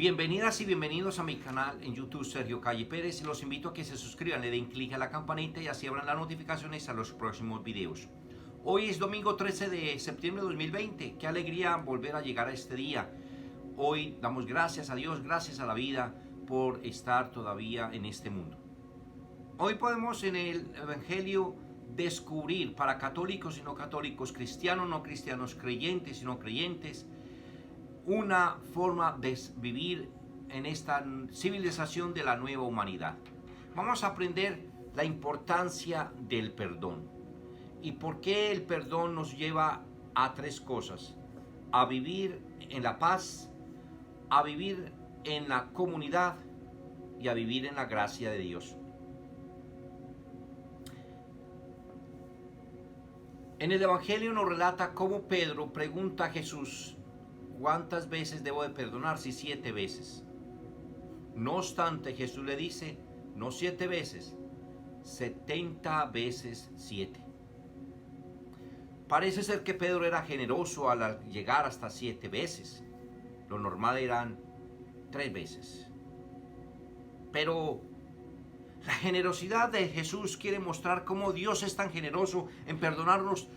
Bienvenidas y bienvenidos a mi canal en YouTube Sergio Calle Pérez. Los invito a que se suscriban, le den clic a la campanita y así abran las notificaciones a los próximos videos. Hoy es domingo 13 de septiembre de 2020. Qué alegría volver a llegar a este día. Hoy damos gracias a Dios, gracias a la vida por estar todavía en este mundo. Hoy podemos en el Evangelio descubrir para católicos y no católicos, cristianos, no cristianos, creyentes y no creyentes, una forma de vivir en esta civilización de la nueva humanidad. Vamos a aprender la importancia del perdón y por qué el perdón nos lleva a tres cosas: a vivir en la paz, a vivir en la comunidad y a vivir en la gracia de Dios. En el Evangelio nos relata cómo Pedro pregunta a Jesús: ¿cuántas veces debo de perdonar? Si 7 veces. No obstante, Jesús le dice, no 7 veces, 70 veces 7. Parece ser que Pedro era generoso al llegar hasta 7 veces. Lo normal eran 3 veces. Pero la generosidad de Jesús quiere mostrar cómo Dios es tan generoso en perdonarnos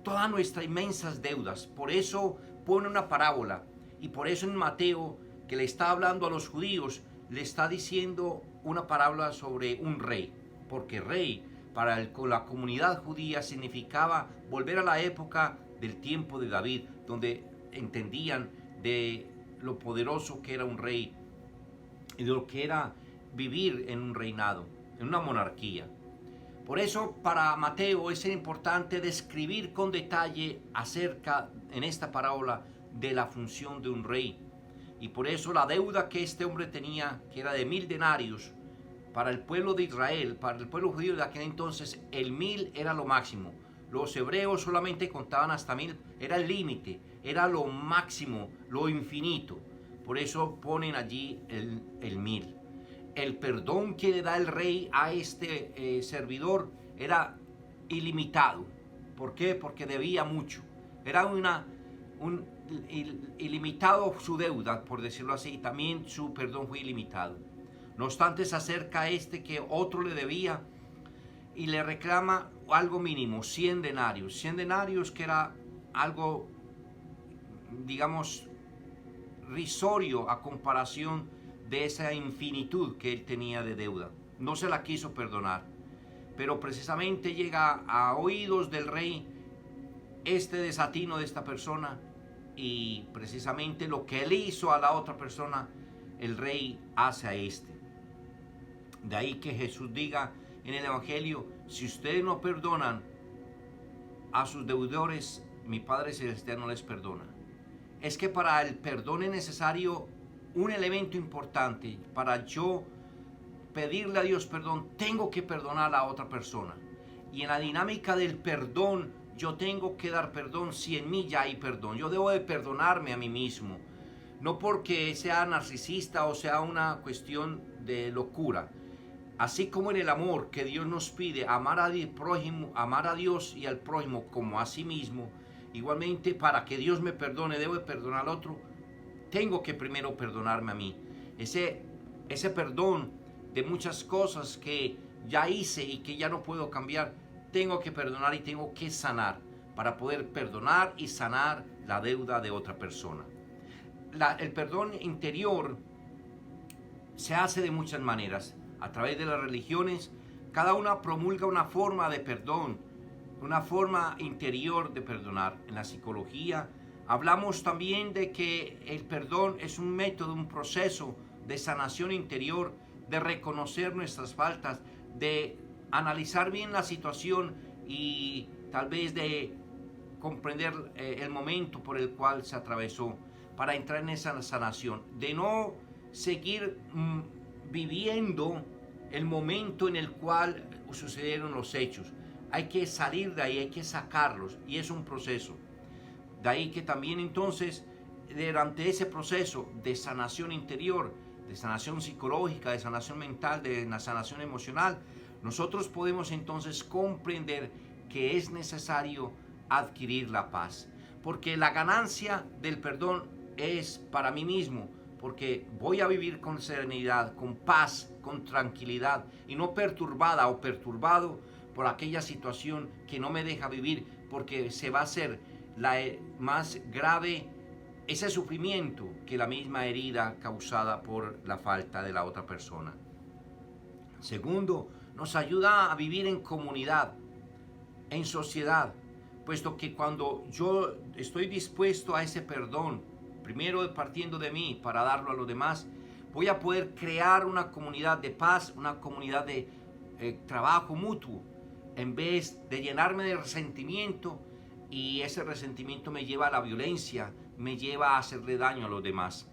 todas nuestras inmensas deudas. Por eso pone una parábola, y por eso en Mateo, que le está hablando a los judíos, le está diciendo una parábola sobre un rey, porque rey para la comunidad judía significaba volver a la época del tiempo de David, donde entendían de lo poderoso que era un rey y de lo que era vivir en un reinado, en una monarquía. Por eso para Mateo es importante describir con detalle acerca en esta parábola de la función de un rey. Y por eso la deuda que este hombre tenía, que era de 1000 denarios, para el pueblo de Israel, para el pueblo judío de aquel entonces, el 1000 era lo máximo. Los hebreos solamente contaban hasta 1000, era el límite, era lo máximo, lo infinito. Por eso ponen allí el 1000. El perdón que le da el rey a este servidor era ilimitado. ¿Por qué? Porque debía mucho. Era ilimitado su deuda, por decirlo así, y también su perdón fue ilimitado. No obstante, se acerca a este que otro le debía y le reclama algo mínimo, 100 denarios. 100 denarios que era algo, digamos, risorio a comparación de esa infinitud que él tenía de deuda. No se la quiso perdonar, pero precisamente llega a oídos del rey este desatino de esta persona, y precisamente lo que él hizo a la otra persona, el rey hace a este. De ahí que Jesús diga en el Evangelio: si ustedes no perdonan a sus deudores, mi Padre Celestial no les perdona. Es que para el perdón es necesario un elemento importante. Para yo pedirle a Dios perdón, tengo que perdonar a la otra persona. Y en la dinámica del perdón, yo tengo que dar perdón si en mí ya hay perdón. Yo debo de perdonarme a mí mismo. No porque sea narcisista o sea una cuestión de locura. Así como en el amor que Dios nos pide, amar a Dios y al prójimo como a sí mismo, igualmente para que Dios me perdone, debo de perdonar al otro. Tengo que primero perdonarme a mí. Ese perdón de muchas cosas que ya hice y que ya no puedo cambiar, tengo que perdonar y tengo que sanar para poder perdonar y sanar la deuda de otra persona. El perdón interior se hace de muchas maneras. A través de las religiones, cada una promulga una forma de perdón, una forma interior de perdonar. En la psicología hablamos también de que el perdón es un método, un proceso de sanación interior, de reconocer nuestras faltas, de analizar bien la situación y tal vez de comprender el momento por el cual se atravesó para entrar en esa sanación, de no seguir viviendo el momento en el cual sucedieron los hechos. Hay que salir de ahí, hay que sacarlos, y es un proceso. De ahí que también entonces, durante ese proceso de sanación interior, de sanación psicológica, de sanación mental, de sanación emocional, nosotros podemos entonces comprender que es necesario adquirir la paz. Porque la ganancia del perdón es para mí mismo, porque voy a vivir con serenidad, con paz, con tranquilidad y no perturbada o perturbado por aquella situación que no me deja vivir, porque se va a hacer más grave ese sufrimiento que la misma herida causada por la falta de la otra persona. Segundo, nos ayuda a vivir en comunidad, en sociedad, puesto que cuando yo estoy dispuesto a ese perdón, primero partiendo de mí para darlo a los demás, voy a poder crear una comunidad de paz, una comunidad de trabajo mutuo, en vez de llenarme de resentimiento, y ese resentimiento me lleva a la violencia, me lleva a hacerle daño a los demás.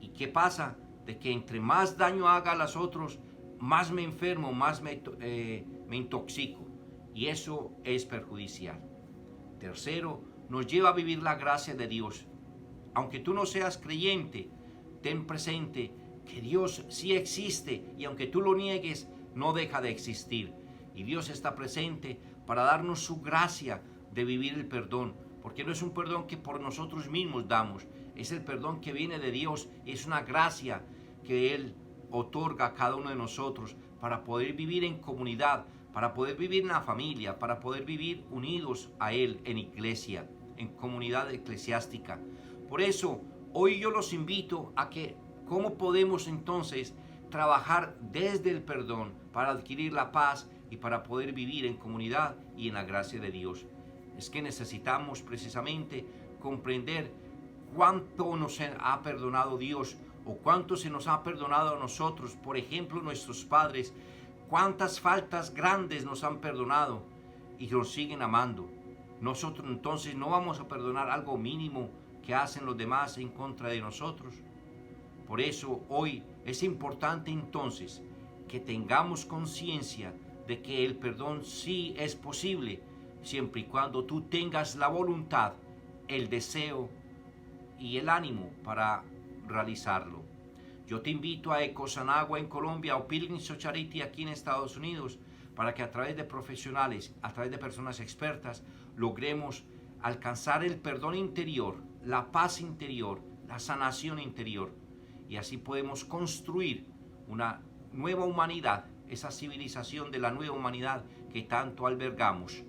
¿Y qué pasa? De que entre más daño haga a los otros, más me enfermo, más me intoxico, y eso es perjudicial. Tercero, nos lleva a vivir la gracia de Dios. Aunque tú no seas creyente, ten presente que Dios sí existe, y aunque tú lo niegues, no deja de existir. Y Dios está presente para darnos su gracia de vivir el perdón, porque no es un perdón que por nosotros mismos damos, es el perdón que viene de Dios, es una gracia que Él otorga a cada uno de nosotros para poder vivir en comunidad, para poder vivir en la familia, para poder vivir unidos a Él en iglesia, en comunidad eclesiástica. Por eso, hoy yo los invito a que, ¿cómo podemos entonces trabajar desde el perdón para adquirir la paz y para poder vivir en comunidad y en la gracia de Dios? Es que necesitamos precisamente comprender cuánto nos ha perdonado Dios, o cuánto se nos ha perdonado a nosotros. Por ejemplo, nuestros padres, cuántas faltas grandes nos han perdonado y nos siguen amando. Nosotros entonces no vamos a perdonar algo mínimo que hacen los demás en contra de nosotros. Por eso hoy es importante entonces que tengamos conciencia de que el perdón sí es posible, siempre y cuando tú tengas la voluntad, el deseo y el ánimo para realizarlo. Yo te invito a Ecosanagua en Colombia o Pilgrims of Charity aquí en Estados Unidos, para que a través de profesionales, a través de personas expertas, logremos alcanzar el perdón interior, la paz interior, la sanación interior, y así podemos construir una nueva humanidad, esa civilización de la nueva humanidad que tanto albergamos.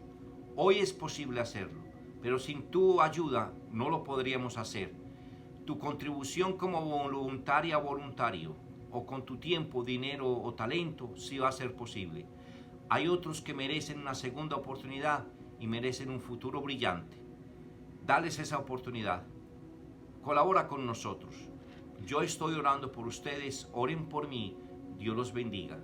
Hoy es posible hacerlo, pero sin tu ayuda no lo podríamos hacer. Tu contribución como voluntaria o voluntario, o con tu tiempo, dinero o talento, sí va a ser posible. Hay otros que merecen una segunda oportunidad y merecen un futuro brillante. Dales esa oportunidad. Colabora con nosotros. Yo estoy orando por ustedes. Oren por mí. Dios los bendiga.